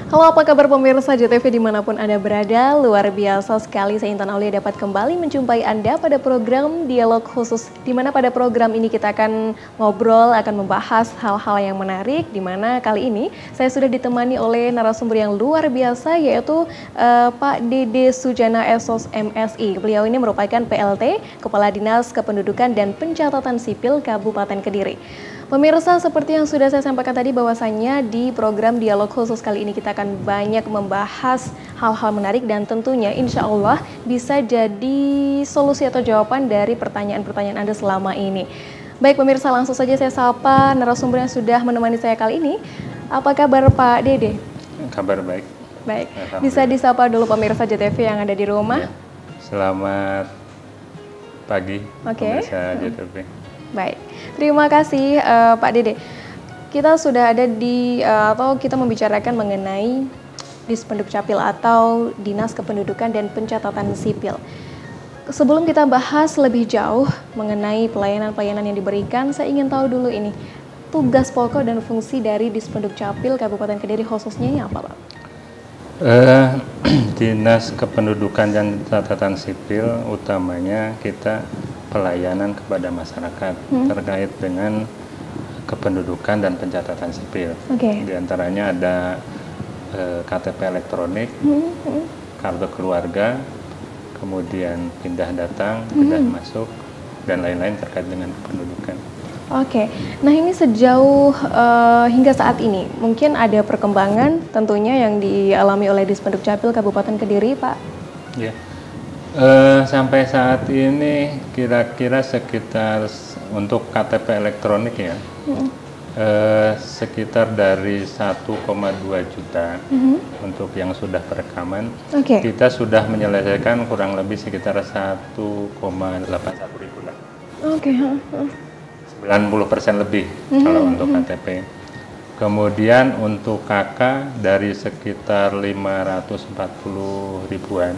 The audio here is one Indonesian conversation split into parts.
Halo, apa kabar pemirsa JTV dimanapun Anda berada? Luar biasa sekali saya Intan Aulia dapat kembali menjumpai Anda pada program Dialog Khusus, di mana pada program ini kita akan ngobrol, akan membahas hal-hal yang menarik, di mana kali ini saya sudah ditemani oleh narasumber yang luar biasa, yaitu Pak Dede Sujana SOS MSI. Beliau ini merupakan PLT, Kepala Dinas Kependudukan dan Pencatatan Sipil Kabupaten Kediri. Pemirsa, seperti yang sudah saya sampaikan tadi bahwasannya di program Dialog Khusus kali ini kita akan banyak membahas hal-hal menarik dan tentunya insya Allah bisa jadi solusi atau jawaban dari pertanyaan-pertanyaan Anda selama ini. Baik pemirsa, langsung saja saya sapa narasumber yang sudah menemani saya kali ini. Apa kabar Pak Dede? Kabar baik. Baik, bisa disapa dulu pemirsa JTV yang ada di rumah. Ya. Selamat pagi pemirsa JTV. Baik, terima kasih Pak Dede. Kita sudah ada di atau kita membicarakan mengenai Dispenduk-Capil atau Dinas Kependudukan dan Pencatatan Sipil. Sebelum kita bahas lebih jauh mengenai pelayanan-pelayanan yang diberikan, saya ingin tahu dulu ini tugas pokok dan fungsi dari Dispenduk-Capil Kabupaten Kediri khususnya ini apa, Pak? Dinas Kependudukan dan Catatan Sipil utamanya kita pelayanan kepada masyarakat terkait dengan kependudukan dan pencatatan sipil. Di antaranya ada KTP elektronik, kartu keluarga, kemudian pindah datang, pindah masuk, dan lain-lain terkait dengan kependudukan. Nah ini sejauh hingga saat ini mungkin ada perkembangan tentunya yang dialami oleh Dispenduk-Capil Kabupaten Kediri, Pak? Ya. Sampai saat ini kira-kira sekitar untuk KTP elektronik ya, sekitar dari 1,2 juta untuk yang sudah perekaman. Kita sudah menyelesaikan kurang lebih sekitar 1,81 ribu lah. 90% lebih kalau untuk KTP. Kemudian untuk KK dari sekitar 540 ribuan.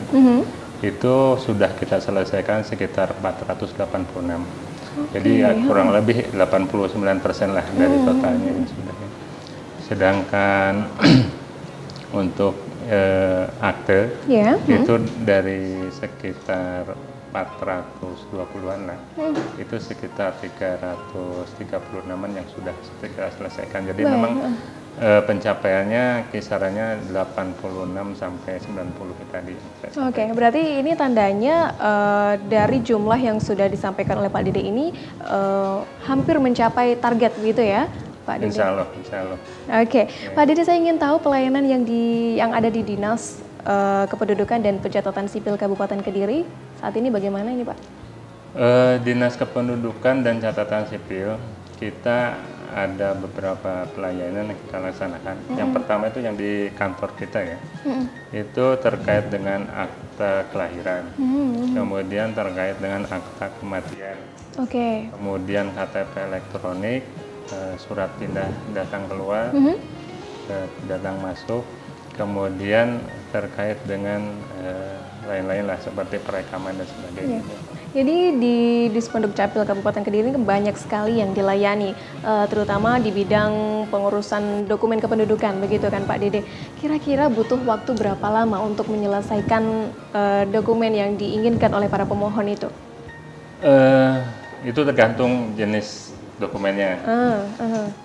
Itu sudah kita selesaikan sekitar 486. Jadi ya, kurang lebih 89% lah dari totalnya sudah. Sedangkan untuk akte itu dari sekitar 420-an lah. Itu sekitar 336-an yang sudah kita selesaikan. Jadi memang pencapaiannya kisarannya 86 sampai 90 tadi. Berarti ini tandanya dari jumlah yang sudah disampaikan oleh Pak Dede ini hampir mencapai target begitu ya, Pak Dede? Insya Allah. Pak Dede, saya ingin tahu pelayanan yang ada di Dinas Kependudukan dan Pencatatan Sipil Kabupaten Kediri saat ini bagaimana ini, Pak? Dinas Kependudukan dan Catatan Sipil kita ada beberapa pelayanan yang kita laksanakan. Yang pertama itu yang di kantor kita ya, itu terkait dengan akta kelahiran, kemudian terkait dengan akta kematian, kemudian KTP elektronik, surat pindah datang keluar, datang masuk, kemudian terkait dengan lain-lain lah seperti perekaman dan sebagainya. Jadi di Dispenduk-Capil Kabupaten Kediri banyak sekali yang dilayani, terutama di bidang pengurusan dokumen kependudukan, begitu kan Pak Dede? Kira-kira butuh waktu berapa lama untuk menyelesaikan dokumen yang diinginkan oleh para pemohon itu? Itu tergantung jenis dokumennya.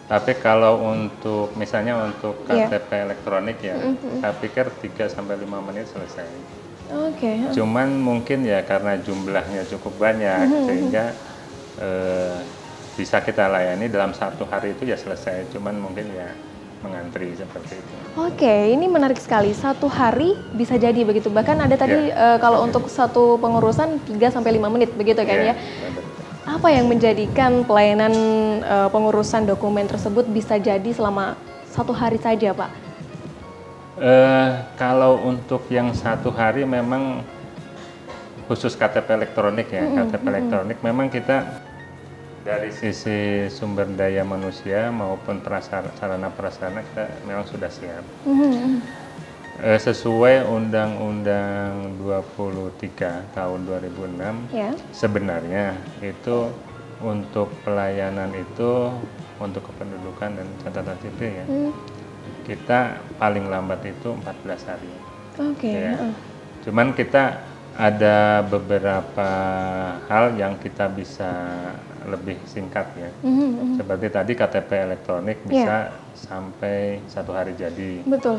Tapi kalau untuk misalnya untuk KTP elektronik ya, saya pikir 3-5 menit selesai. Cuman mungkin ya karena jumlahnya cukup banyak sehingga bisa kita layani dalam 1 hari itu ya selesai. Cuman mungkin ya mengantri seperti itu. Ini menarik sekali. 1 hari bisa jadi begitu. Bahkan ada tadi kalau untuk satu pengurusan 3-5 menit begitu kan ya? Apa yang menjadikan pelayanan pengurusan dokumen tersebut bisa jadi selama 1 hari saja, Pak? Kalau untuk yang 1 hari memang khusus KTP elektronik ya, KTP elektronik memang kita dari sisi sumber daya manusia maupun sarana prasarana kita memang sudah siap. Sesuai Undang-Undang 23 tahun 2006, sebenarnya itu untuk pelayanan itu untuk kependudukan dan catatan sipil ya, kita paling lambat itu 14 hari. Oke. Ya. Cuman kita ada beberapa hal yang kita bisa lebih singkat ya. Seperti tadi KTP elektronik bisa sampai 1 hari jadi. Betul.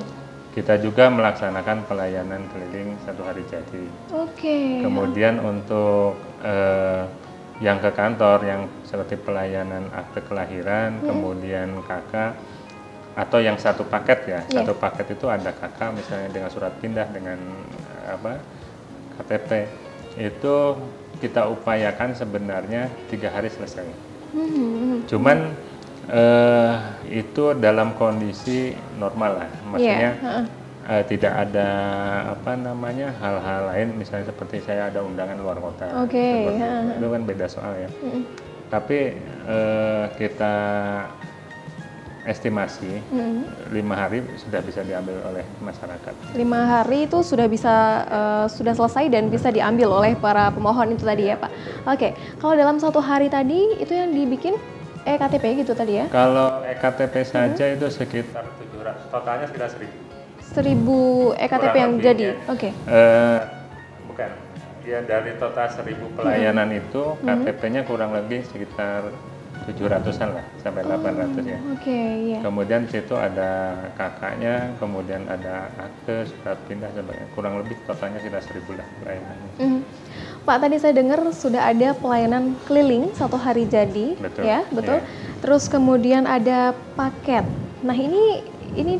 Kita juga melaksanakan pelayanan keliling 1 hari jadi. Oke. Kemudian untuk yang ke kantor, yang seperti pelayanan akte kelahiran, kemudian KK, atau yang satu paket ya. Satu paket itu ada KK misalnya dengan surat pindah, dengan KTP. Itu kita upayakan sebenarnya 3 hari selesai. Cuman itu dalam kondisi normal lah, maksudnya tidak ada hal-hal lain, misalnya seperti saya ada undangan luar kota, itu kan beda soal ya. Tapi kita estimasi 5 hari sudah bisa diambil oleh masyarakat. 5 hari itu sudah bisa sudah selesai dan bisa diambil oleh para pemohon itu tadi ya Pak. Oke, kalau dalam 1 hari tadi itu yang dibikin EKTP gitu tadi ya? Kalau EKTP saja itu sekitar 700, totalnya sekitar 1000. 1000 EKTP yang jadi? Oke. Bukan, ya dari total 1000 pelayanan itu KTP-nya kurang lebih sekitar 700-an lah, sampai 800 ya. Oke, iya. Kemudian situ ada KK-nya, kemudian ada akte, surat pindah, kurang lebih totalnya sekitar 1000 lah pelayanannya. Pak, tadi saya dengar sudah ada pelayanan keliling 1 hari jadi, ya, betul. Terus kemudian ada paket. Nah, ini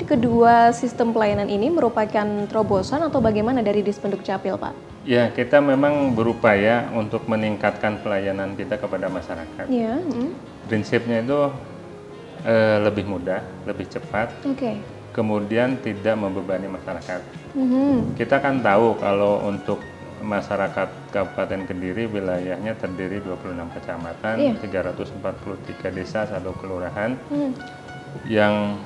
kedua sistem pelayanan ini merupakan terobosan atau bagaimana dari Dispenduk Capil, Pak? Ya, kita memang berupaya untuk meningkatkan pelayanan kita kepada masyarakat. Ya. Prinsipnya itu lebih mudah, lebih cepat. Kemudian tidak membebani masyarakat. Kita kan tahu kalau untuk masyarakat Kabupaten Kediri wilayahnya terdiri 26 kecamatan, 343 desa, 1 kelurahan, yang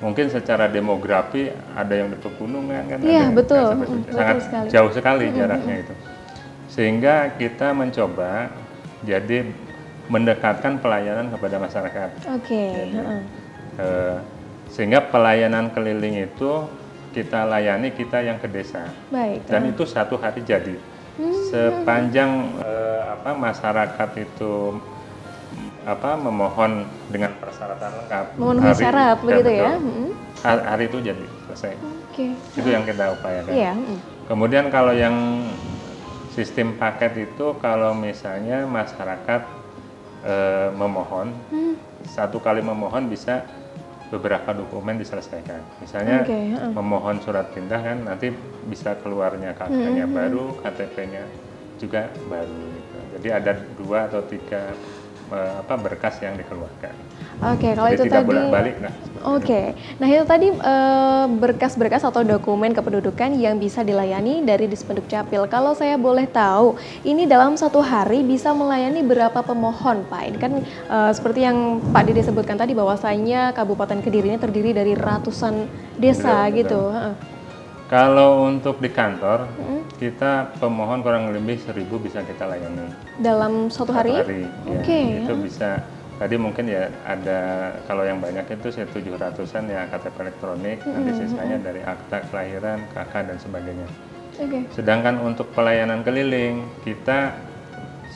mungkin secara demografi ada yang di pegunungan kan, betul, sangat sekali. jauh sekali jaraknya itu. Sehingga kita mencoba jadi mendekatkan pelayanan kepada masyarakat. Sehingga pelayanan keliling itu kita layani kita yang ke desa. Dan itu 1 hari jadi. Sepanjang masyarakat itu memohon dengan persyaratan lengkap, memenuhi syarat begitu ya. Hari itu jadi selesai. Itu yang kita upayakan. Kemudian kalau yang sistem paket itu, kalau misalnya masyarakat memohon, 1 kali memohon bisa beberapa dokumen diselesaikan. Misalnya memohon surat pindah kan, nanti bisa keluarnya KK-nya baru, KTP-nya juga baru. Gitu. Jadi ada 2 atau 3 berkas yang dikeluarkan. Kalau jadi itu tidak tadi. Bolak-balik, Nah itu tadi berkas-berkas atau dokumen kependudukan yang bisa dilayani dari Dispenduk Capil. Kalau saya boleh tahu, ini dalam 1 hari bisa melayani berapa pemohon, Pak? Ini kan seperti yang Pak Dede sebutkan tadi, bahwasanya Kabupaten Kediri ini terdiri dari ratusan desa gitu. Kalau untuk di kantor, kita pemohon kurang lebih 1000 bisa kita layani. Dalam 1 hari? Itu bisa. Tadi mungkin ya ada, kalau yang banyak itu 700-an ya KTP elektronik, nanti sisanya dari akta kelahiran, KK dan sebagainya. Sedangkan untuk pelayanan keliling, kita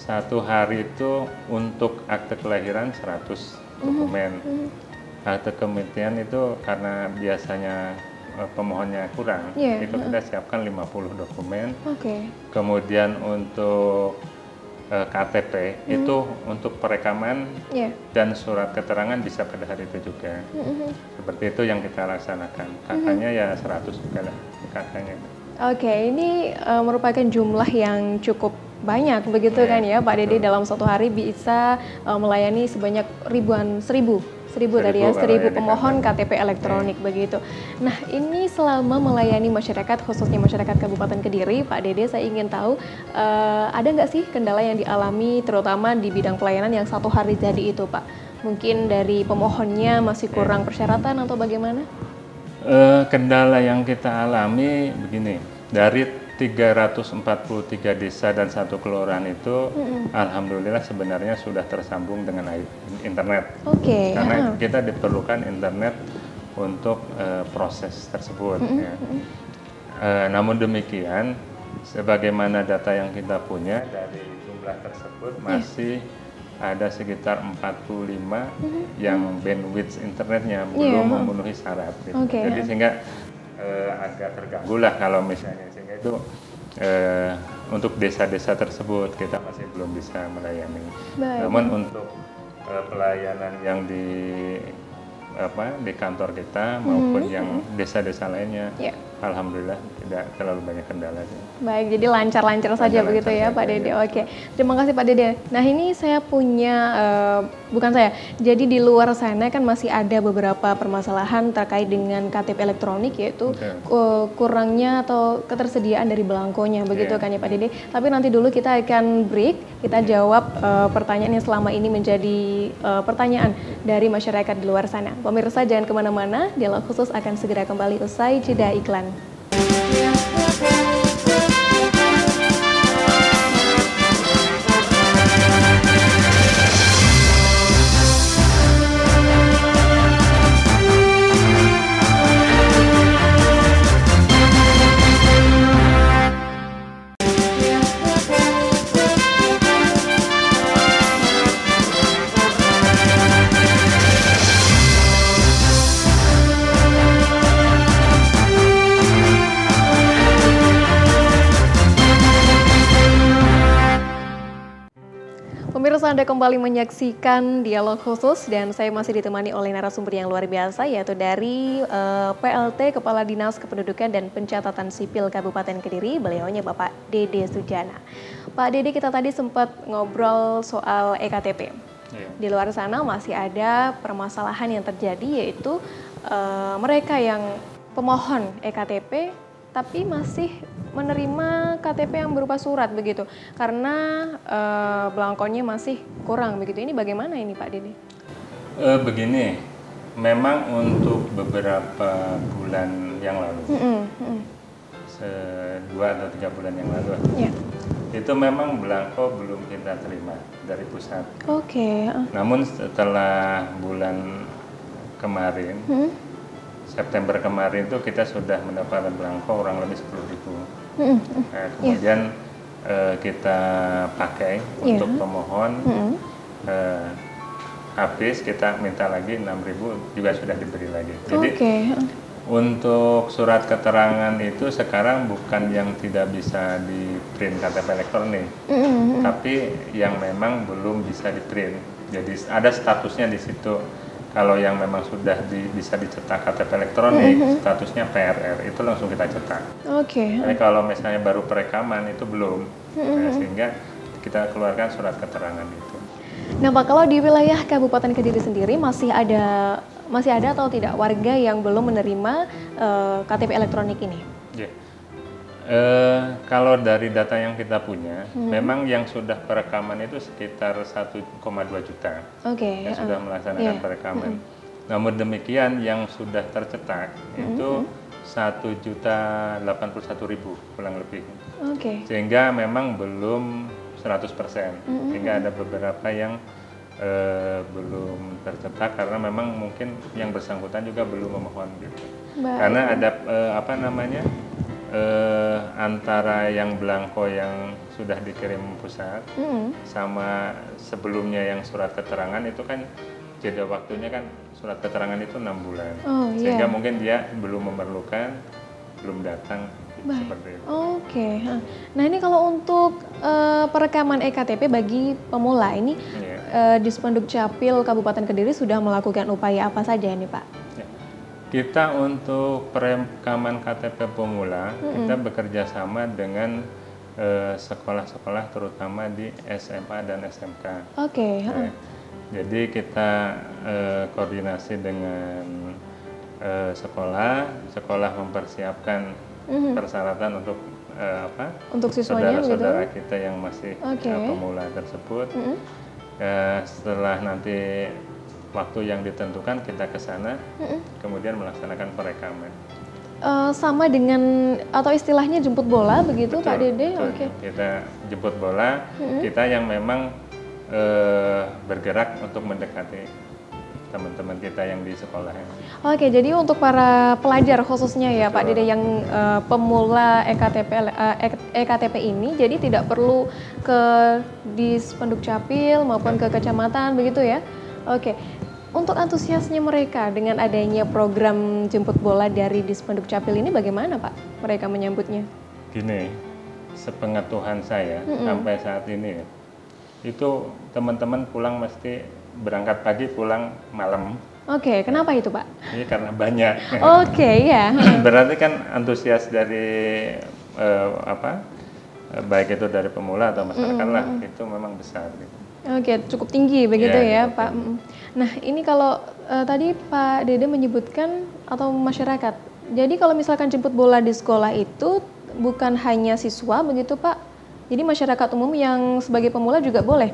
1 hari itu untuk akte kelahiran 100 dokumen. Akte kematian itu karena biasanya pemohonnya kurang, itu kita siapkan 50 dokumen. Kemudian untuk KTP itu untuk perekaman dan surat keterangan bisa pada hari itu juga. Seperti itu yang kita laksanakan. KK-nya ya 100 juga lah KK-nya. Ini merupakan jumlah yang cukup banyak begitu kan ya Pak Dede, dalam 1 hari bisa melayani sebanyak seribu tadi ya, 1000 pemohon KTP elektronik begitu. Nah, ini selama melayani masyarakat, khususnya masyarakat Kabupaten Kediri, Pak Dede, saya ingin tahu ada nggak sih kendala yang dialami terutama di bidang pelayanan yang 1 hari jadi itu, Pak? Mungkin dari pemohonnya masih kurang persyaratan atau bagaimana? Kendala yang kita alami begini, dari 343 desa dan 1 kelurahan itu, alhamdulillah sebenarnya sudah tersambung dengan internet. Karena kita diperlukan internet untuk proses tersebut. Ya. Namun demikian, sebagaimana data yang kita punya dari jumlah tersebut masih ada sekitar 45 yang bandwidth internetnya belum memenuhi syarat. Gitu. Jadi sehingga agak terganggu lah kalau misalnya, sehingga itu untuk desa-desa tersebut kita masih belum bisa melayani. Namun untuk pelayanan yang di kantor kita maupun yang desa-desa lainnya, alhamdulillah tidak terlalu banyak kendala. Baik, jadi lancar-lancar saja begitu ya Pak Dede. Oke, terima kasih Pak Dede. Nah ini saya punya, bukan saya, jadi di luar sana kan masih ada beberapa permasalahan terkait dengan KTP elektronik, yaitu kurangnya atau ketersediaan dari belangkonya, begitu kan ya Pak Dede. Tapi nanti dulu kita akan break, kita jawab pertanyaan yang selama ini menjadi pertanyaan dari masyarakat di luar sana. Pemirsa jangan kemana-mana, Dialog Khusus akan segera kembali usai jeda iklan. Pemirsa, Anda kembali menyaksikan Dialog Khusus dan saya masih ditemani oleh narasumber yang luar biasa, yaitu dari PLT Kepala Dinas Kependudukan dan Pencatatan Sipil Kabupaten Kediri, beliaunya Bapak Dede Sujana. Pak Dede, kita tadi sempat ngobrol soal EKTP. Di luar sana masih ada permasalahan yang terjadi, yaitu mereka yang pemohon EKTP tapi masih menerima KTP yang berupa surat begitu, karena belangkonya masih kurang begitu. Ini bagaimana ini Pak Dede? Begini, memang untuk beberapa bulan yang lalu, 2 atau 3 bulan yang lalu, itu memang belangko belum kita terima dari pusat. Namun setelah bulan kemarin, September kemarin itu kita sudah mendapatkan belangko kurang lebih 10.000. Kemudian kita pakai untuk pemohon, habis kita minta lagi 6.000 juga sudah diberi lagi. Jadi untuk surat keterangan itu sekarang bukan yang tidak bisa di print KTP elektronik, tapi yang memang belum bisa di print. Jadi ada statusnya di situ. Kalau yang memang sudah bisa dicetak KTP elektronik, statusnya PRR, itu langsung kita cetak. Tapi kalau misalnya baru perekaman itu belum, sehingga kita keluarkan surat keterangan itu. Nah Pak, kalau di wilayah Kabupaten Kediri sendiri masih ada atau tidak warga yang belum menerima KTP elektronik ini? Kalau dari data yang kita punya, memang yang sudah perekaman itu sekitar 1,2 juta yang sudah melaksanakan perekaman. Namun demikian yang sudah tercetak itu 1.081.000 kurang lebih. Sehingga memang belum 100%. Sehingga ada beberapa yang belum tercetak karena memang mungkin yang bersangkutan juga belum memohon gitu. Karena ada antara yang belangko yang sudah dikirim pusat sama sebelumnya yang surat keterangan itu kan jeda waktunya kan, surat keterangan itu 6 bulan. Sehingga mungkin dia belum memerlukan, belum datang seperti itu. Nah ini kalau untuk perekaman EKTP bagi pemula ini, Dispenduk Capil Kabupaten Kediri sudah melakukan upaya apa saja ini Pak? Kita untuk perekaman KTP pemula, kita bekerja sama dengan sekolah-sekolah terutama di SMA dan SMK. Jadi kita koordinasi dengan sekolah mempersiapkan persyaratan untuk untuk siswanya saudara-saudara kita yang masih pemula tersebut. Setelah nanti waktu yang ditentukan kita ke sana, kemudian melaksanakan perekaman. Sama dengan atau istilahnya jemput bola begitu Pak Dede? Kita jemput bola, kita yang memang bergerak untuk mendekati teman-teman kita yang di sekolah. Oke, jadi untuk para pelajar khususnya ya Pak Dede yang pemula EKTP ini, jadi tidak perlu ke Dispenduk Capil maupun ke kecamatan begitu ya? Oke, untuk antusiasnya mereka dengan adanya program jemput bola dari Dispenduk Capil ini bagaimana Pak mereka menyambutnya? Gini, sepengetahuan saya sampai saat ini itu teman-teman pulang mesti berangkat pagi pulang malam. Oke, kenapa itu Pak? Ini karena banyak. Oke, ya. Berarti kan antusias dari baik itu dari pemula atau masyarakat lah, itu memang besar. Gitu. Oke, cukup tinggi begitu ya cukup Pak. tinggi. Nah ini kalau tadi Pak Dede menyebutkan atau masyarakat, jadi kalau misalkan jemput bola di sekolah itu bukan hanya siswa begitu Pak? Jadi masyarakat umum yang sebagai pemula juga boleh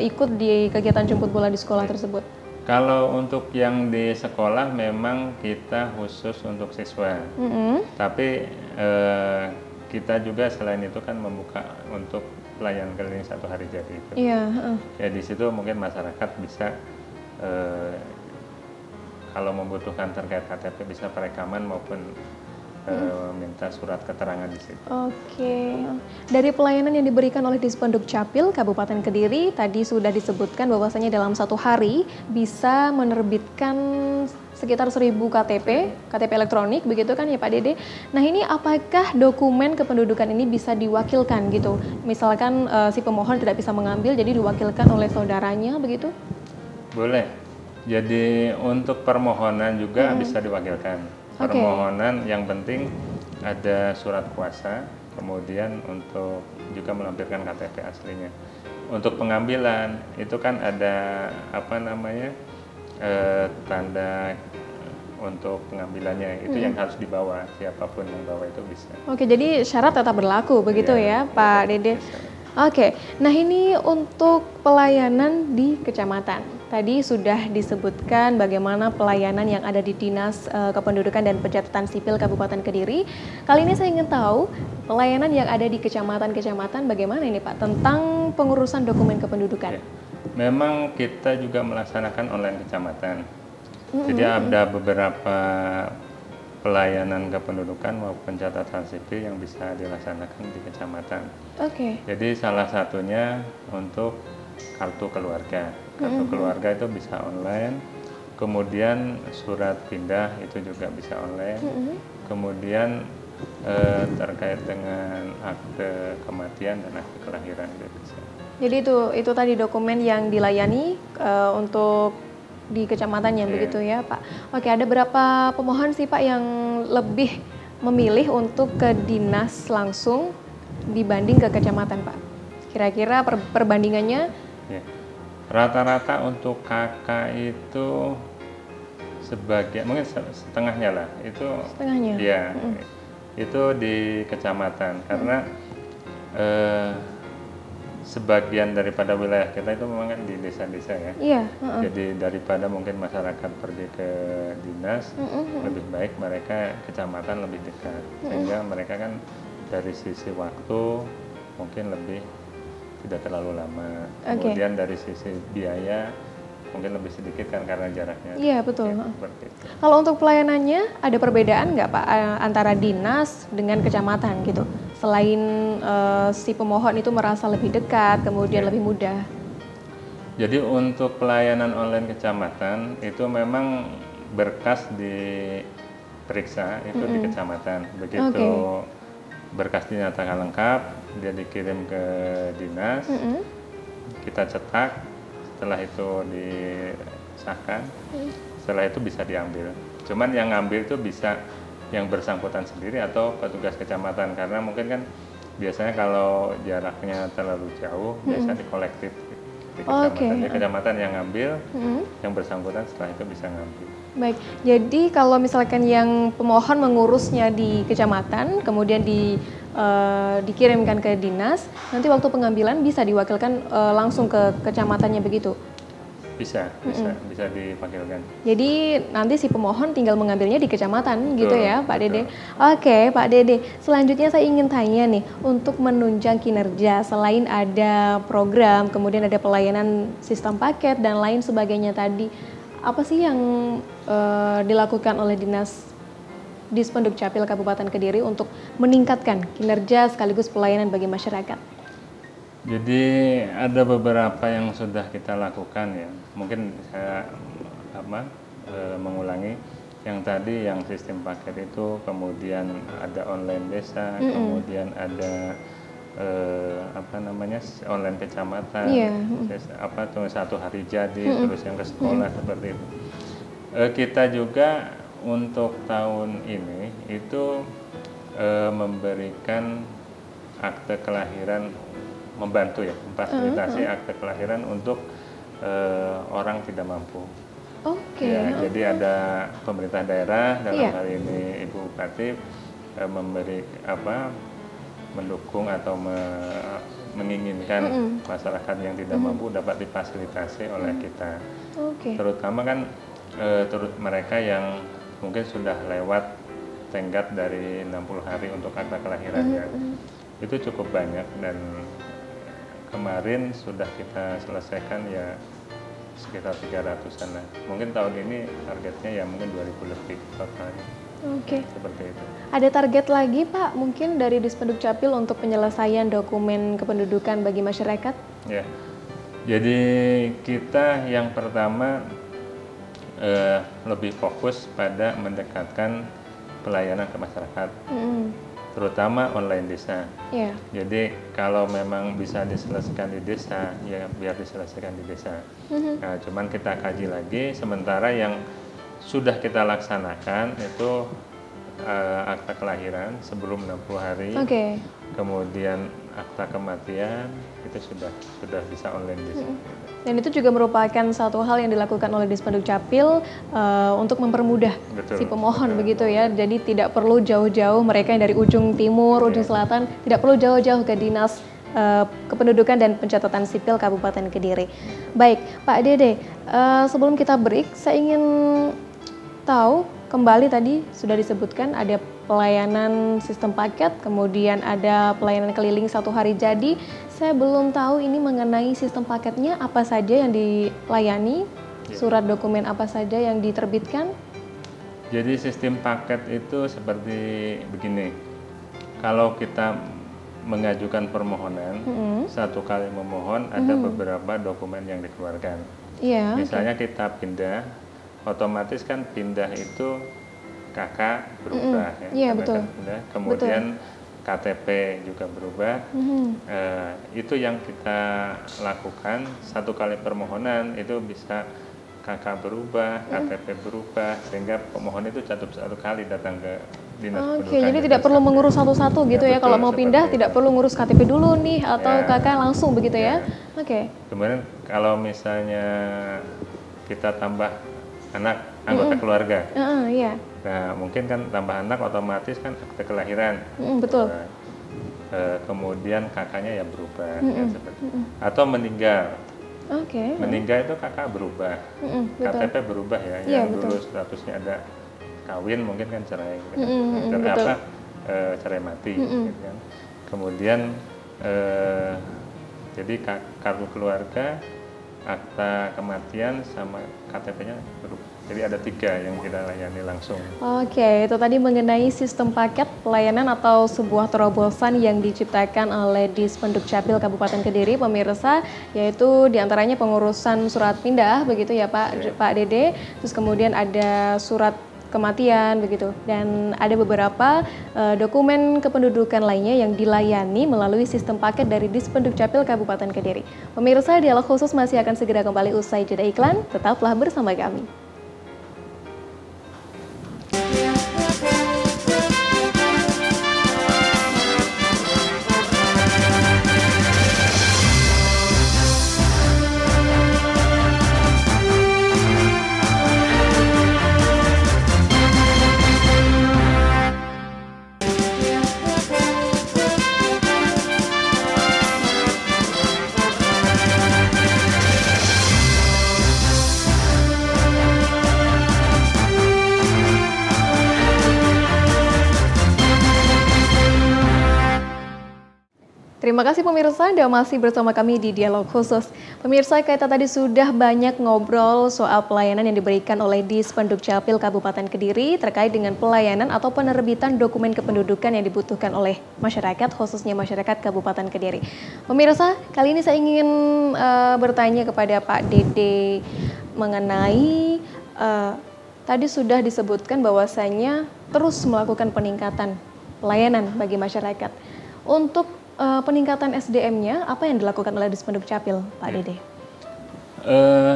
ikut di kegiatan jemput bola di sekolah tersebut? Kalau untuk yang di sekolah memang kita khusus untuk siswa. Tapi kita juga selain itu kan membuka untuk pelayanan keliling 1 hari jadi itu. Iya. Ya di situ mungkin masyarakat bisa kalau membutuhkan terkait KTP bisa perekaman maupun minta surat keterangan di situ. Oke, dari pelayanan yang diberikan oleh Dispenduk Capil Kabupaten Kediri tadi sudah disebutkan bahwasanya dalam 1 hari bisa menerbitkan sekitar 1000 KTP elektronik begitu kan ya Pak Dede. Nah ini apakah dokumen kependudukan ini bisa diwakilkan gitu? Misalkan si pemohon tidak bisa mengambil jadi diwakilkan oleh saudaranya begitu? Boleh. Jadi untuk permohonan juga bisa diwakilkan. Permohonan yang penting ada surat kuasa, kemudian untuk juga melampirkan KTP aslinya. Untuk pengambilan itu kan ada tanda untuk pengambilannya itu yang harus dibawa, siapapun yang bawa itu bisa. Oke, jadi syarat tetap berlaku begitu ya Pak Dede. Oke, nah ini untuk pelayanan di kecamatan. Tadi sudah disebutkan bagaimana pelayanan yang ada di Dinas Kependudukan dan Pencatatan Sipil Kabupaten Kediri. Kali ini saya ingin tahu pelayanan yang ada di kecamatan-kecamatan bagaimana ini Pak tentang pengurusan dokumen kependudukan. Memang kita juga melaksanakan online kecamatan. Jadi ada beberapa pelayanan kependudukan maupun catatan sipil yang bisa dilaksanakan di kecamatan. Oke. Jadi salah satunya untuk kartu keluarga. Kartu keluarga itu bisa online. Kemudian surat pindah itu juga bisa online. Kemudian terkait dengan akte kematian dan akte kelahiran itu bisa. Jadi itu tadi dokumen yang dilayani untuk di kecamatannya begitu ya Pak. Oke, ada berapa pemohon sih Pak yang lebih memilih untuk ke dinas langsung dibanding ke kecamatan Pak? Kira-kira perbandingannya? Ya. Rata-rata untuk kakak itu sebagian mungkin setengahnya lah itu. Setengahnya. Ya, itu di kecamatan karena sebagian daripada wilayah kita itu memang kan di desa-desa ya. Iya. Jadi daripada mungkin masyarakat pergi ke dinas, lebih baik mereka kecamatan lebih dekat. Sehingga mereka kan dari sisi waktu mungkin lebih tidak terlalu lama. Kemudian dari sisi biaya mungkin lebih sedikit kan karena jaraknya. Iya betul. Ya, seperti itu. Kalau untuk pelayanannya ada perbedaan nggak Pak antara dinas dengan kecamatan gitu? Selain si pemohon itu merasa lebih dekat, kemudian lebih mudah. Jadi untuk pelayanan online kecamatan itu memang berkas diperiksa itu di kecamatan. Begitu berkas dinyatakan lengkap, dia dikirim ke dinas, kita cetak, setelah itu disahkan, setelah itu bisa diambil. Cuman yang ngambil itu bisa yang bersangkutan sendiri atau petugas kecamatan karena mungkin kan biasanya kalau jaraknya terlalu jauh biasanya dikolektif di kecamatan. Jadi kecamatan yang ngambil, yang bersangkutan setelah itu bisa ngambil. Baik, jadi kalau misalkan yang pemohon mengurusnya di kecamatan, kemudian dikirimkan ke dinas, nanti waktu pengambilan bisa diwakilkan langsung ke kecamatannya begitu? Bisa dipanggilkan. Jadi nanti si pemohon tinggal mengambilnya di kecamatan gitu ya Pak Dede. Oke Pak Dede, selanjutnya saya ingin tanya nih, untuk menunjang kinerja selain ada program, kemudian ada pelayanan sistem paket dan lain sebagainya tadi, apa sih yang dilakukan oleh Dinas Dispenduk Capil Kabupaten Kediri untuk meningkatkan kinerja sekaligus pelayanan bagi masyarakat? Jadi ada beberapa yang sudah kita lakukan ya. Mungkin saya mengulangi yang tadi, yang sistem paket itu, kemudian ada online desa, kemudian ada online kecamatan, satu hari jadi, terus yang ke sekolah seperti itu. Kita juga untuk tahun ini itu memberikan akte kelahiran, membantu ya, memfasilitasi akte kelahiran untuk orang tidak mampu. Jadi ada pemerintah daerah, dalam hal ini Ibu Bupati, mendukung atau menginginkan masyarakat yang tidak mampu dapat difasilitasi oleh kita. Terutama kan mereka yang mungkin sudah lewat tenggat dari 60 hari untuk akta kelahirannya. Itu cukup banyak, dan kemarin sudah kita selesaikan ya sekitar 300-an lah. Mungkin tahun ini targetnya ya mungkin 2000 lebih totalnya. Seperti itu. Ada target lagi Pak mungkin dari Dispenduk Capil untuk penyelesaian dokumen kependudukan bagi masyarakat? Ya, jadi kita yang pertama lebih fokus pada mendekatkan pelayanan ke masyarakat, terutama online desa. Jadi kalau memang bisa diselesaikan di desa, ya biar diselesaikan di desa. Nah, cuman kita kaji lagi, sementara yang sudah kita laksanakan itu akta kelahiran sebelum 60 hari, kemudian akta kematian itu sudah bisa online desa. Dan itu juga merupakan satu hal yang dilakukan oleh Dispenduk Capil untuk mempermudah si pemohon, begitu ya. Jadi tidak perlu jauh-jauh, mereka yang dari ujung timur, ujung selatan, tidak perlu jauh-jauh ke Dinas Kependudukan dan Pencatatan Sipil Kabupaten Kediri. Baik, Pak Dede, sebelum kita break, saya ingin tahu kembali, tadi sudah disebutkan ada pelayanan sistem paket, kemudian ada pelayanan keliling satu hari jadi. Saya belum tahu ini mengenai sistem paketnya apa saja yang dilayani, surat dokumen apa saja yang diterbitkan. Jadi sistem paket itu seperti begini, kalau kita mengajukan permohonan, satu kali memohon ada beberapa dokumen yang dikeluarkan. Misalnya kita pindah, otomatis kan pindah itu KK berubah, betul. Pindah. Kemudian KTP juga berubah. Itu yang kita lakukan, satu kali permohonan itu bisa KK berubah, KTP berubah, sehingga pemohon itu satu kali datang ke Dinas Pendudukan. Jadi tidak perlu mengurus satu-satu gitu ya, kalau mau pindah tidak perlu ngurus KTP dulu nih atau KK langsung begitu ya. Kemudian kalau misalnya kita tambah anak, anggota keluarga. Nah, mungkin kan tambah anak otomatis kan akte kelahiran. Betul. Kemudian kakaknya ya berubah, seperti atau meninggal. Meninggal itu kakak berubah, KTP berubah ya. Yang dulu statusnya ada kawin, mungkin kan cerai, cerai mati. Gitu kan. Kemudian jadi kartu keluarga, akta kematian sama KTP-nya berubah. Jadi ada 3 yang kita layani langsung. Itu tadi mengenai sistem paket pelayanan atau sebuah terobosan yang diciptakan oleh Dispenduk Capil Kabupaten Kediri, pemirsa, yaitu diantaranya pengurusan surat pindah, begitu ya Pak Dede, terus kemudian ada surat kematian begitu, dan ada beberapa dokumen kependudukan lainnya yang dilayani melalui sistem paket dari Dispenduk Capil Kabupaten Kediri. Pemirsa, dialog khusus masih akan segera kembali usai jeda iklan, tetaplah bersama kami. Terima kasih pemirsa, Anda masih bersama kami di Dialog Khusus. Pemirsa, kita tadi sudah banyak ngobrol soal pelayanan yang diberikan oleh Dispenduk Capil Kabupaten Kediri terkait dengan pelayanan atau penerbitan dokumen kependudukan yang dibutuhkan oleh masyarakat, khususnya masyarakat Kabupaten Kediri. Pemirsa, kali ini saya ingin bertanya kepada Pak Dede mengenai tadi sudah disebutkan bahwasanya terus melakukan peningkatan pelayanan bagi masyarakat. Untuk peningkatan SDM-nya, apa yang dilakukan oleh Dispenduk Capil, Pak Dede?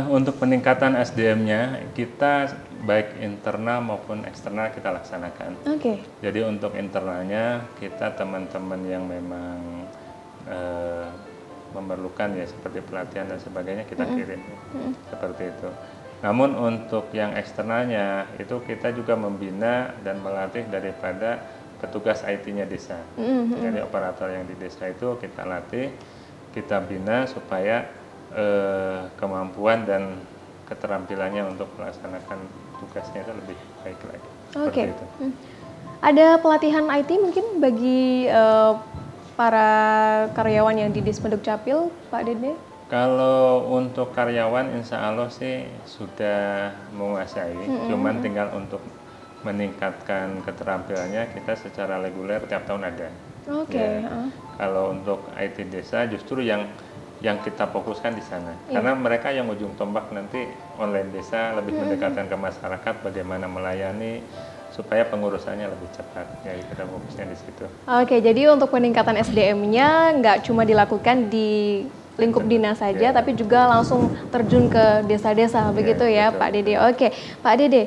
Untuk peningkatan SDM-nya, kita baik internal maupun eksternal kita laksanakan. Oke. Jadi untuk internalnya, kita teman-teman yang memang memerlukan ya seperti pelatihan dan sebagainya kita kirim, seperti itu. Namun untuk yang eksternalnya, itu kita juga membina dan melatih daripada petugas IT-nya desa. Jadi operator yang di desa itu kita latih, kita bina supaya kemampuan dan keterampilannya untuk melaksanakan tugasnya itu lebih baik lagi. Oke. Ada pelatihan IT mungkin bagi para karyawan yang di Dispenduk Capil, Pak Dede? Kalau untuk karyawan, insya Allah sih sudah menguasai, cuman tinggal untuk meningkatkan keterampilannya kita secara reguler tiap tahun ada. Oke. Ya. Kalau untuk IT desa justru yang kita fokuskan di sana, karena mereka yang ujung tombak nanti online desa lebih mendekatkan ke masyarakat, bagaimana melayani supaya pengurusannya lebih cepat. Jadi kita fokusnya di situ. Oke, jadi untuk peningkatan SDM-nya nggak cuma dilakukan di lingkup dinas saja, tapi juga langsung terjun ke desa-desa, begitu ya, betul, Pak Dede. Oke, Pak Dede,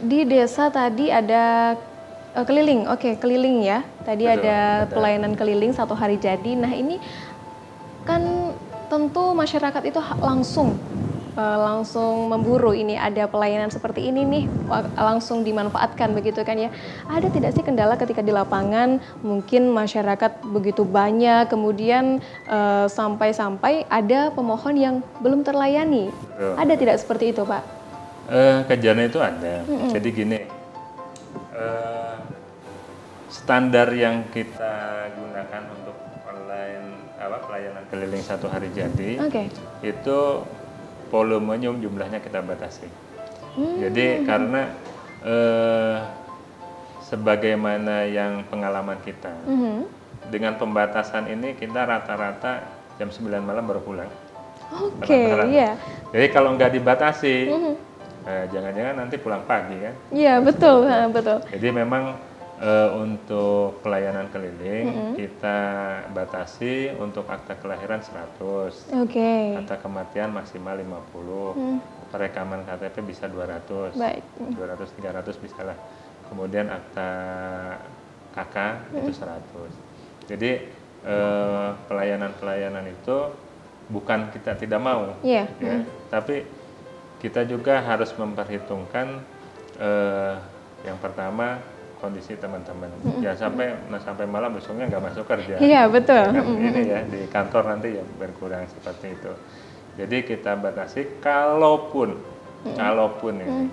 di desa tadi ada keliling, keliling ya. Tadi betul, ada pelayanan keliling 1 hari jadi. Nah ini kan tentu masyarakat itu langsung memburu ini ada pelayanan seperti ini nih, langsung dimanfaatkan begitu kan ya. Ada tidak sih kendala ketika di lapangan mungkin masyarakat begitu banyak kemudian sampai-sampai ada pemohon yang belum terlayani? Ada tidak seperti itu, Pak? Kejadian itu ada. Jadi gini, standar yang kita gunakan untuk online pelayanan keliling 1 hari jadi itu volumenya jumlahnya kita batasi. Jadi karena sebagaimana yang pengalaman kita, dengan pembatasan ini kita rata-rata jam 9 malam baru pulang. Iya. Jadi kalau nggak dibatasi, jangan-jangan nanti pulang pagi kan? Iya, betul, betul. Jadi memang untuk pelayanan keliling kita batasi untuk akta kelahiran 100, akta kematian maksimal 50, perekaman KTP bisa 200, 200-300 bisa lah. Kemudian akta KK itu 100. Jadi pelayanan-pelayanan itu bukan kita tidak mau, ya, tapi kita juga harus memperhitungkan yang pertama kondisi teman-teman. Jangan sampai malam besoknya nggak masuk kerja. Iya, betul. Kan ini ya di kantor nanti ya berkurang seperti itu. Jadi kita batasi kalaupun ini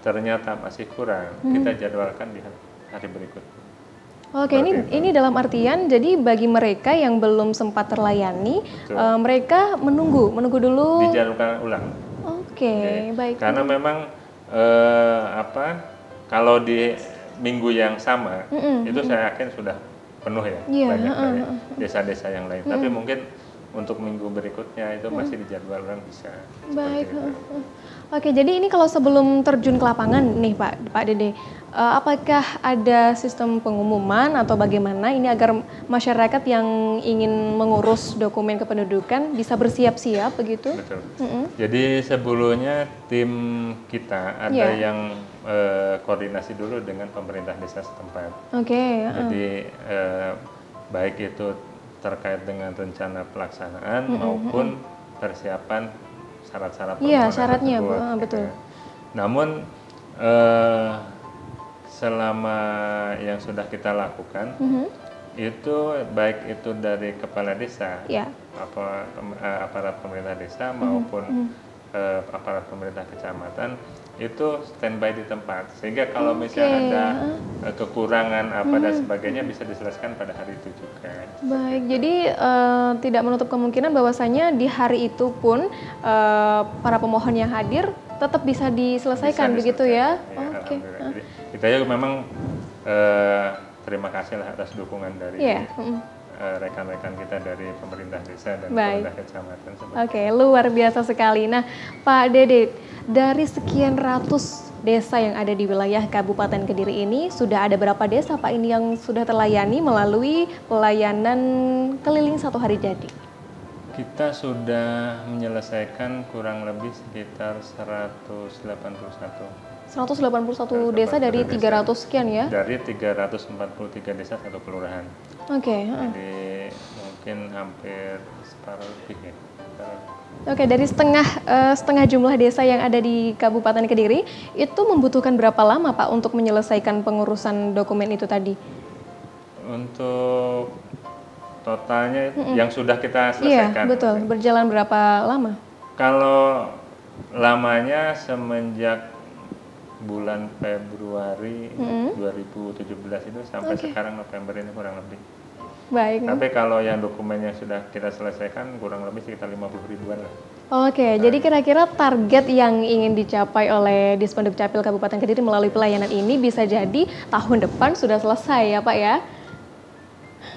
ternyata masih kurang, kita jadwalkan di hari berikutnya. Oke, ini dalam artian jadi bagi mereka yang belum sempat terlayani, mereka menunggu dulu. Dijadwalkan ulang. Oke, baik. Karena memang kalau di minggu yang sama itu saya yakin sudah penuh ya, banyak dari desa-desa yang lain. Tapi mungkin untuk minggu berikutnya itu masih dijadwal ulang bisa. Baik. Oke, jadi ini kalau sebelum terjun ke lapangan nih Pak Dede, apakah ada sistem pengumuman atau bagaimana ini agar masyarakat yang ingin mengurus dokumen kependudukan bisa bersiap-siap begitu? Betul. Jadi sebelumnya tim kita ada yang koordinasi dulu dengan pemerintah desa setempat. Jadi baik itu terkait dengan rencana pelaksanaan maupun persiapan syarat-syarat permohonan syaratnya, tersebut. Betul. Namun selama yang sudah kita lakukan itu baik itu dari kepala desa, aparat pemerintah desa maupun aparat pemerintah kecamatan itu standby di tempat, sehingga kalau misalnya ada kekurangan apa dan sebagainya bisa diselesaikan pada hari itu juga. Baik, jadi tidak menutup kemungkinan bahwasanya di hari itu pun para pemohon yang hadir tetap bisa diselesaikan, begitu ya? Oke. Jadi kita juga memang terima kasih lah atas dukungan dari rekan-rekan kita dari pemerintah desa dan pemerintah kecamatan. Oke, luar biasa sekali. Nah, Pak Dede, dari sekian ratus desa yang ada di wilayah Kabupaten Kediri ini, sudah ada berapa desa Pak ini yang sudah terlayani melalui pelayanan keliling satu hari jadi? Kita sudah menyelesaikan kurang lebih sekitar 181 desa dari 300 sekian ya? Dari 343 desa satu kelurahan. Oke. Jadi mungkin hampir separuh lebih ya. Oke, dari setengah jumlah desa yang ada di Kabupaten Kediri, itu membutuhkan berapa lama Pak untuk menyelesaikan pengurusan dokumen itu tadi? Untuk totalnya yang sudah kita selesaikan. Iya, betul. Berjalan berapa lama? Kalau lamanya semenjak bulan Februari 2017 itu sampai sekarang November ini kurang lebih. Baik. Tapi kalau yang dokumen yang sudah kita selesaikan kurang lebih sekitar 50 ribuan lah. Oke, jadi kira-kira target yang ingin dicapai oleh Dispenduk Capil Kabupaten Kediri melalui pelayanan ini bisa jadi tahun depan sudah selesai ya Pak ya?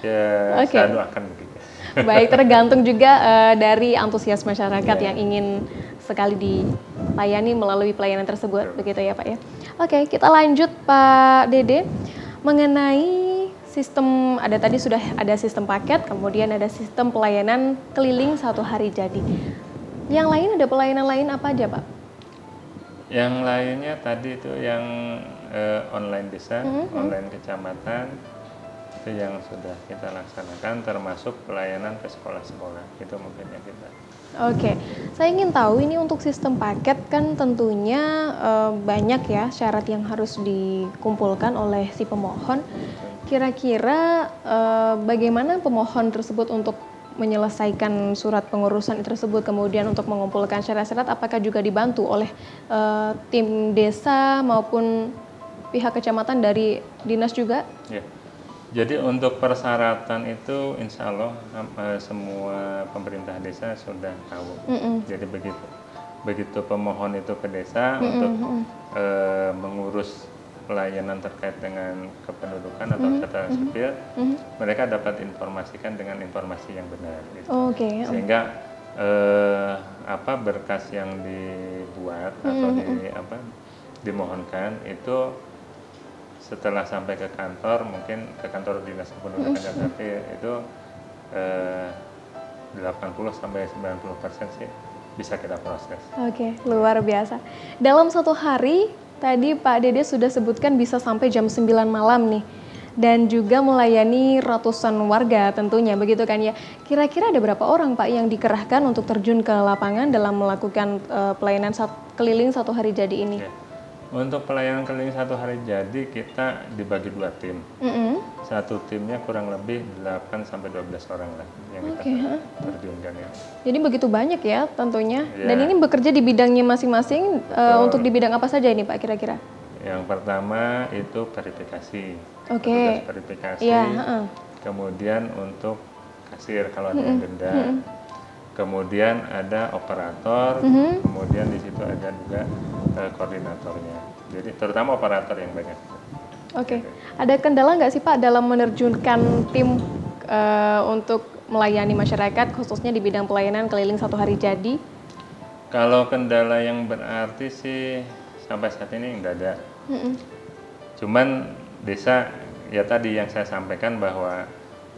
Ya, saya doakan begitu. Baik, tergantung juga dari antusias masyarakat yang ingin sekali dilayani melalui pelayanan tersebut, begitu ya Pak ya? Oke, kita lanjut Pak Dede mengenai sistem, tadi sudah ada sistem paket, kemudian ada sistem pelayanan keliling satu hari jadi. Yang lain ada pelayanan lain apa aja Pak? Yang lainnya tadi itu yang online desa, online kecamatan, itu yang sudah kita laksanakan, termasuk pelayanan ke sekolah-sekolah, itu mungkin yang kita. Oke, saya ingin tahu ini untuk sistem paket kan tentunya banyak ya syarat yang harus dikumpulkan oleh si pemohon. Kira-kira bagaimana pemohon tersebut untuk menyelesaikan surat pengurusan tersebut, kemudian untuk mengumpulkan syarat-syarat, apakah juga dibantu oleh tim desa maupun pihak kecamatan dari dinas juga? Ya. Jadi untuk persyaratan itu insya Allah semua pemerintah desa sudah tahu. Jadi begitu pemohon itu ke desa untuk mengurus pelayanan terkait dengan kependudukan atau catatan sipil, mereka dapat informasikan dengan informasi yang benar. Gitu. Sehingga berkas yang dibuat atau dimohonkan itu setelah sampai ke kantor, mungkin ke kantor dinas kependudukan dan sipil itu 80-90% sih bisa kita proses. Oke, luar biasa. Dalam satu hari tadi Pak Dede sudah sebutkan bisa sampai jam 9 malam nih. Dan juga melayani ratusan warga tentunya, begitu kan ya. Kira-kira ada berapa orang Pak yang dikerahkan untuk terjun ke lapangan dalam melakukan pelayanan keliling satu hari jadi ini? Ya. Untuk pelayanan keliling satu hari jadi kita dibagi 2 tim. Satu timnya kurang lebih 8-12 orang lah yang kita terjunkan ya. Jadi begitu banyak ya tentunya. Ya. Dan ini bekerja di bidangnya masing-masing. Untuk di bidang apa saja ini Pak kira-kira? Yang pertama itu verifikasi. Tugas verifikasi. Ya, kemudian untuk kasir kalau ada yang denda. Kemudian ada operator. Kemudian di situ ada juga koordinatornya. Jadi terutama operator yang banyak. Oke. Ada kendala nggak sih Pak dalam menerjunkan tim untuk melayani masyarakat khususnya di bidang pelayanan keliling satu hari jadi? Kalau kendala yang berarti sih sampai saat ini nggak ada. Cuman desa ya tadi yang saya sampaikan bahwa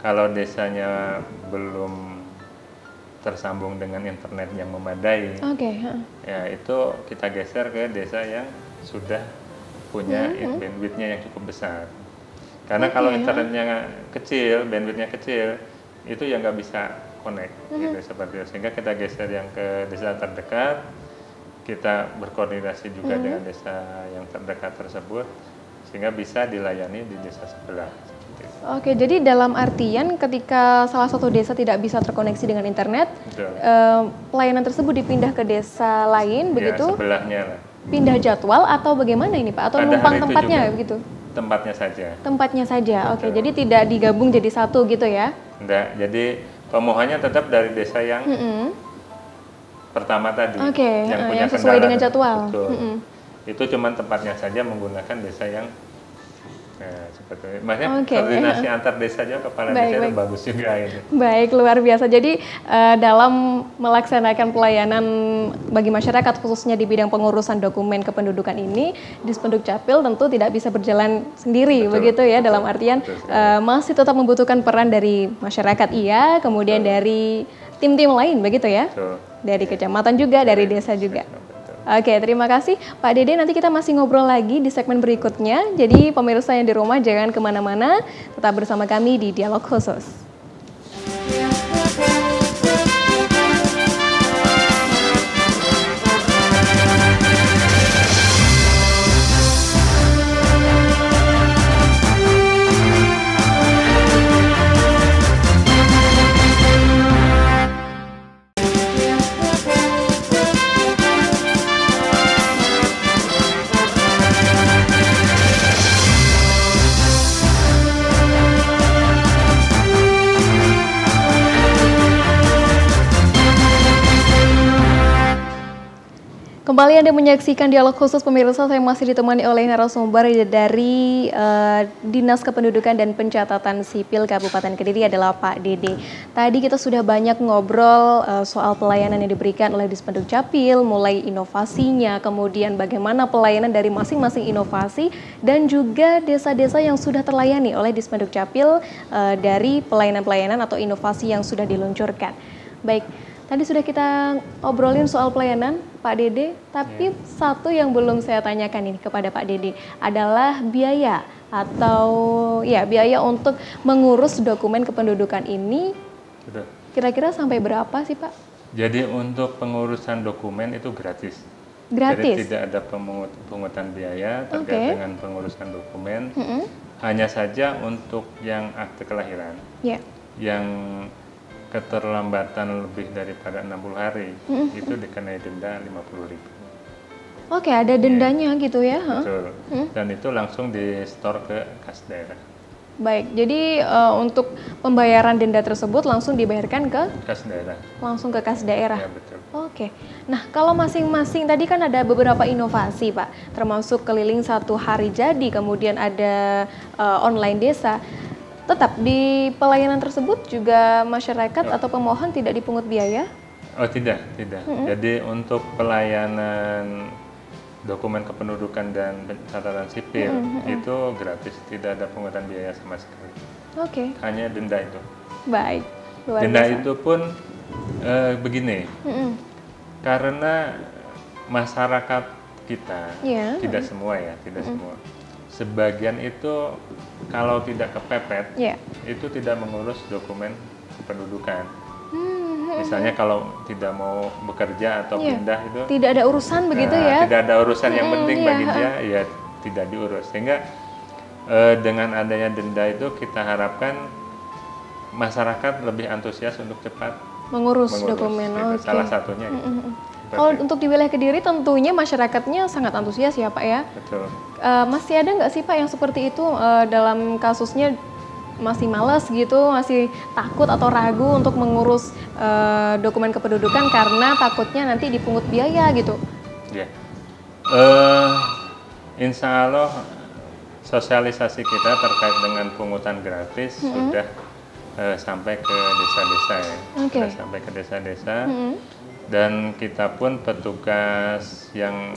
kalau desanya belum tersambung dengan internet yang memadai, ya itu kita geser ke desa yang sudah punya bandwidthnya yang cukup besar. Karena kalau internetnya kecil, bandwidthnya kecil, itu ya nggak bisa connect, gitu seperti itu. Sehingga kita geser yang ke desa terdekat, kita berkoordinasi juga dengan desa yang terdekat tersebut, sehingga bisa dilayani di desa sebelah. Oke, jadi dalam artian ketika salah satu desa tidak bisa terkoneksi dengan internet, pelayanan tersebut dipindah ke desa lain, begitu? Sebelahnya lah. pindah jadwal atau bagaimana ini Pak? Atau Pada numpang hari itu tempatnya juga. gitu? Tempatnya saja. Tempatnya saja, oke. Betul. Jadi tidak digabung jadi satu gitu ya? Enggak, jadi pemohonnya tetap dari desa yang pertama tadi, Oke, yang punya yang sesuai kendaraan. dengan jadwal. Betul. Itu cuma tempatnya saja menggunakan desa yang seperti itu. Maksudnya koordinasi antar desa juga, kepala desa itu bagus juga itu. Baik, luar biasa. Jadi dalam melaksanakan pelayanan bagi masyarakat khususnya di bidang pengurusan dokumen kependudukan ini, Dispenduk Capil tentu tidak bisa berjalan sendiri, begitu ya, dalam artian masih tetap membutuhkan peran dari masyarakat kemudian dari tim-tim lain, begitu ya? Dari kecamatan juga, dari desa juga. Oke, terima kasih Pak Dede. Nanti kita masih ngobrol lagi di segmen berikutnya. Jadi pemirsa yang di rumah jangan kemana-mana, tetap bersama kami di Dialog Khusus. Kembali Anda menyaksikan Dialog Khusus pemirsa, saya masih ditemani oleh narasumber dari Dinas Kependudukan dan Pencatatan Sipil Kabupaten Kediri adalah Pak Dede. Tadi kita sudah banyak ngobrol soal pelayanan yang diberikan oleh Dispenduk Capil, mulai inovasinya, kemudian bagaimana pelayanan dari masing-masing inovasi, dan juga desa-desa yang sudah terlayani oleh Dispenduk Capil dari pelayanan-pelayanan atau inovasi yang sudah diluncurkan. Baik. Tadi sudah kita obrolin soal pelayanan Pak Dede, tapi satu yang belum saya tanyakan ini kepada Pak Dede adalah biaya atau biaya untuk mengurus dokumen kependudukan ini. Kira-kira sampai berapa sih Pak? Jadi untuk pengurusan dokumen itu gratis. Gratis? Jadi tidak ada pungutan biaya terkait dengan pengurusan dokumen. Hanya saja untuk yang akte kelahiran, yang keterlambatan lebih daripada 60 hari, itu dikenai denda 50.000. Oke, ada dendanya gitu ya? Betul. Dan itu langsung di-store ke kas daerah. Baik, jadi untuk pembayaran denda tersebut langsung dibayarkan ke? Kas daerah. Langsung ke kas daerah? Ya, betul. Oke. Nah, kalau masing-masing tadi kan ada beberapa inovasi Pak, termasuk keliling 1 hari jadi, kemudian ada online desa. Tetap di pelayanan tersebut juga masyarakat atau pemohon tidak dipungut biaya? Oh tidak. Jadi untuk pelayanan dokumen kependudukan dan pencatatan sipil itu gratis, tidak ada pungutan biaya sama sekali. Oke. Hanya denda itu. Baik. Luar denda biasa. itu pun begini, karena masyarakat kita tidak semua ya, tidak semua. Sebagian itu kalau tidak kepepet, itu tidak mengurus dokumen kependudukan. Misalnya kalau tidak mau bekerja atau pindah itu tidak ada urusan begitu ya? Tidak ada urusan yang penting bagi dia, ya tidak diurus. Sehingga dengan adanya denda itu kita harapkan masyarakat lebih antusias untuk cepat mengurus dokumen. Gitu. Salah satunya. Kalau untuk di wilayah Kediri tentunya masyarakatnya sangat antusias ya Pak ya? Betul. Masih ada nggak sih Pak yang seperti itu dalam kasusnya masih malas gitu, masih takut atau ragu untuk mengurus dokumen kependudukan karena takutnya nanti dipungut biaya gitu? Ya, insya Allah sosialisasi kita terkait dengan pungutan gratis sudah sampai ke desa-desa ya, sudah sampai ke desa-desa. Dan kita pun petugas yang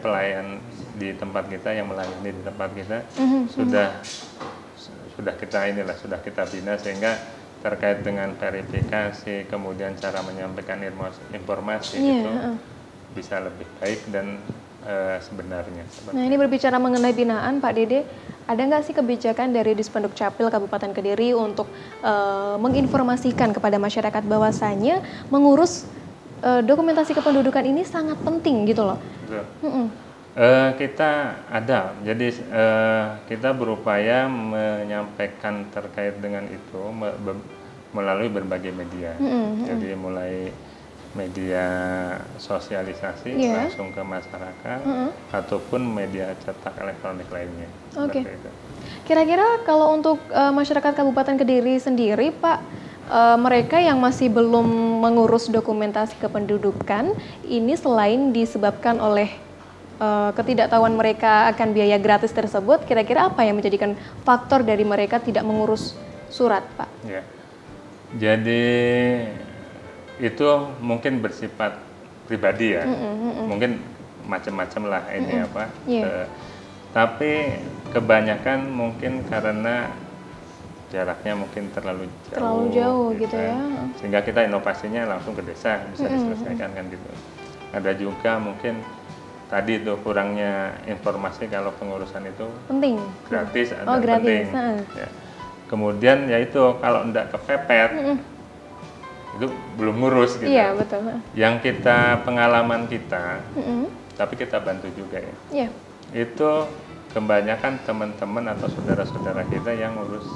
pelayan di tempat kita, yang melayani di tempat kita sudah kita bina, sehingga terkait dengan verifikasi, kemudian cara menyampaikan informasi itu bisa lebih baik dan sebenarnya. Nah ini berbicara mengenai binaan Pak Dede, ada nggak sih kebijakan dari Dispenduk Capil Kabupaten Kediri untuk menginformasikan kepada masyarakat bahwasanya mengurus dokumentasi kependudukan ini sangat penting gitu loh? Kita ada, jadi kita berupaya menyampaikan terkait dengan itu melalui berbagai media. Jadi mulai media sosialisasi langsung ke masyarakat ataupun media cetak elektronik lainnya. Oke. Kira-kira kalau untuk masyarakat Kabupaten Kediri sendiri, Pak, mereka yang masih belum mengurus dokumentasi kependudukan ini selain disebabkan oleh ketidaktahuan mereka akan biaya gratis tersebut, kira-kira apa yang menjadikan faktor dari mereka tidak mengurus surat, Pak? Ya. Jadi itu mungkin bersifat pribadi ya, mungkin macam-macam lah ini apa. Tapi kebanyakan mungkin karena jaraknya mungkin terlalu jauh gitu ya. Sehingga kita inovasinya langsung ke desa bisa diselesaikan kan gitu. Ada juga mungkin tadi itu kurangnya informasi kalau pengurusan itu penting, gratis atau penting. Ya. Kemudian ya itu kalau enggak kepepet itu belum ngurus gitu. Iya betul. Yang kita pengalaman kita, tapi kita bantu juga ya. Iya. Itu kebanyakan teman-teman atau saudara-saudara kita yang ngurus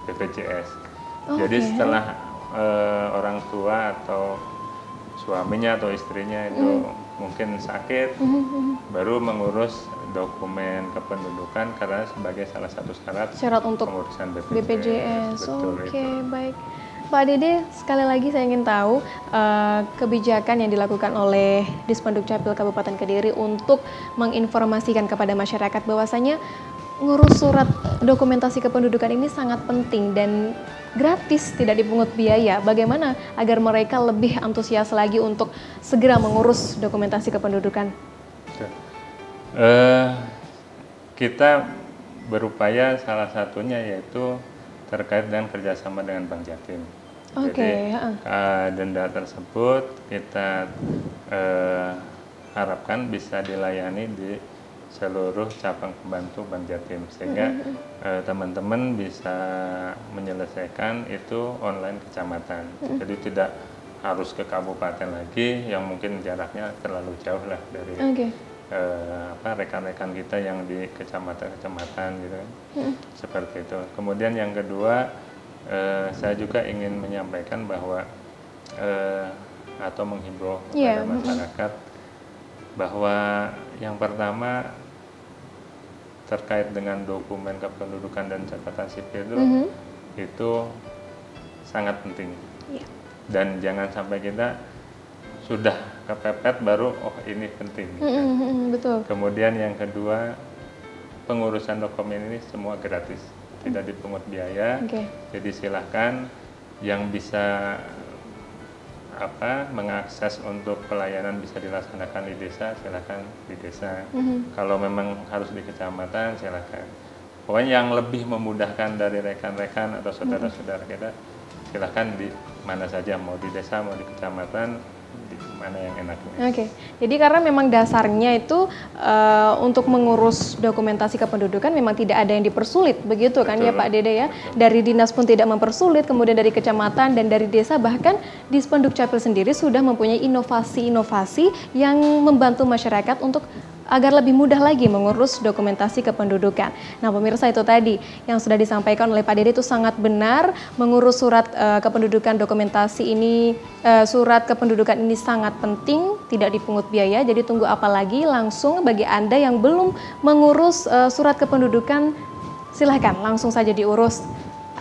BPJS. Jadi setelah orang tua atau suaminya atau istrinya itu mungkin sakit, baru mengurus dokumen kependudukan karena sebagai salah satu syarat untuk pengurusan BPJS. Oke, baik. Pak Dede, sekali lagi saya ingin tahu kebijakan yang dilakukan oleh Dispenduk Capil Kabupaten Kediri untuk menginformasikan kepada masyarakat bahwasanya ngurus surat dokumentasi kependudukan ini sangat penting dan gratis, tidak dipungut biaya. Bagaimana agar mereka lebih antusias lagi untuk segera mengurus dokumentasi kependudukan? Kita berupaya salah satunya yaitu terkait dengan kerjasama dengan Bank Jatim. Jadi denda tersebut kita harapkan bisa dilayani di seluruh cabang pembantu Bank Jatim sehingga teman-teman bisa menyelesaikan itu online kecamatan. Jadi tidak harus ke kabupaten lagi yang mungkin jaraknya terlalu jauh lah dari rekan-rekan kita yang di kecamatan-kecamatan gitu kan. Seperti itu. Kemudian yang kedua saya juga ingin menyampaikan bahwa atau menghimbau kepada masyarakat bahwa yang pertama terkait dengan dokumen kependudukan dan catatan sipil itu sangat penting. Dan jangan sampai kita sudah kepepet baru ini penting. Betul. Kemudian yang kedua, pengurusan dokumen ini semua gratis, tidak dipungut biaya. Jadi silahkan yang bisa mengakses untuk pelayanan bisa dilaksanakan di desa, silakan di desa. Kalau memang harus di kecamatan, silakan. Pokoknya yang lebih memudahkan dari rekan-rekan atau saudara-saudara kita, silakan di mana saja, mau di desa, mau di kecamatan, di mana yang enaknya. Jadi karena memang dasarnya itu untuk mengurus dokumentasi kependudukan memang tidak ada yang dipersulit, begitu kan ya Pak Dede ya? Dari dinas pun tidak mempersulit, kemudian dari kecamatan dan dari desa, bahkan Dispenduk Capil sendiri sudah mempunyai inovasi-inovasi yang membantu masyarakat untuk agar lebih mudah lagi mengurus dokumentasi kependudukan. Nah pemirsa, itu tadi yang sudah disampaikan oleh Pak Dede itu sangat benar. Mengurus surat kependudukan dokumentasi ini, surat kependudukan ini sangat penting, tidak dipungut biaya. Jadi tunggu apa lagi, langsung bagi Anda yang belum mengurus surat kependudukan, silahkan langsung saja diurus.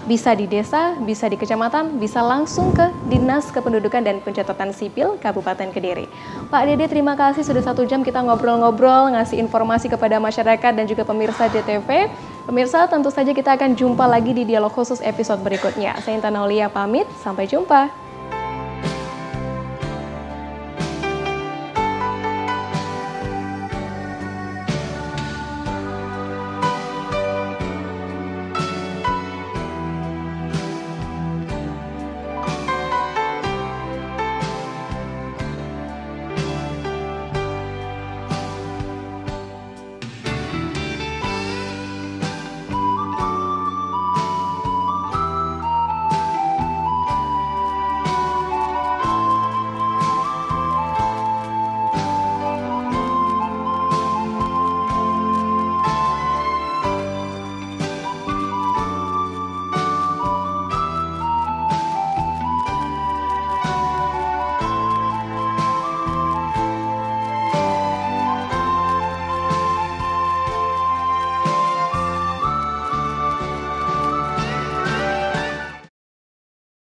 Bisa di desa, bisa di kecamatan, bisa langsung ke Dinas Kependudukan dan Pencatatan Sipil Kabupaten Kediri. Pak Dede, terima kasih sudah 1 jam kita ngobrol-ngobrol, ngasih informasi kepada masyarakat dan juga pemirsa JTV. Pemirsa, tentu saja kita akan jumpa lagi di dialog khusus episode berikutnya. Saya Intan Aulia pamit, sampai jumpa.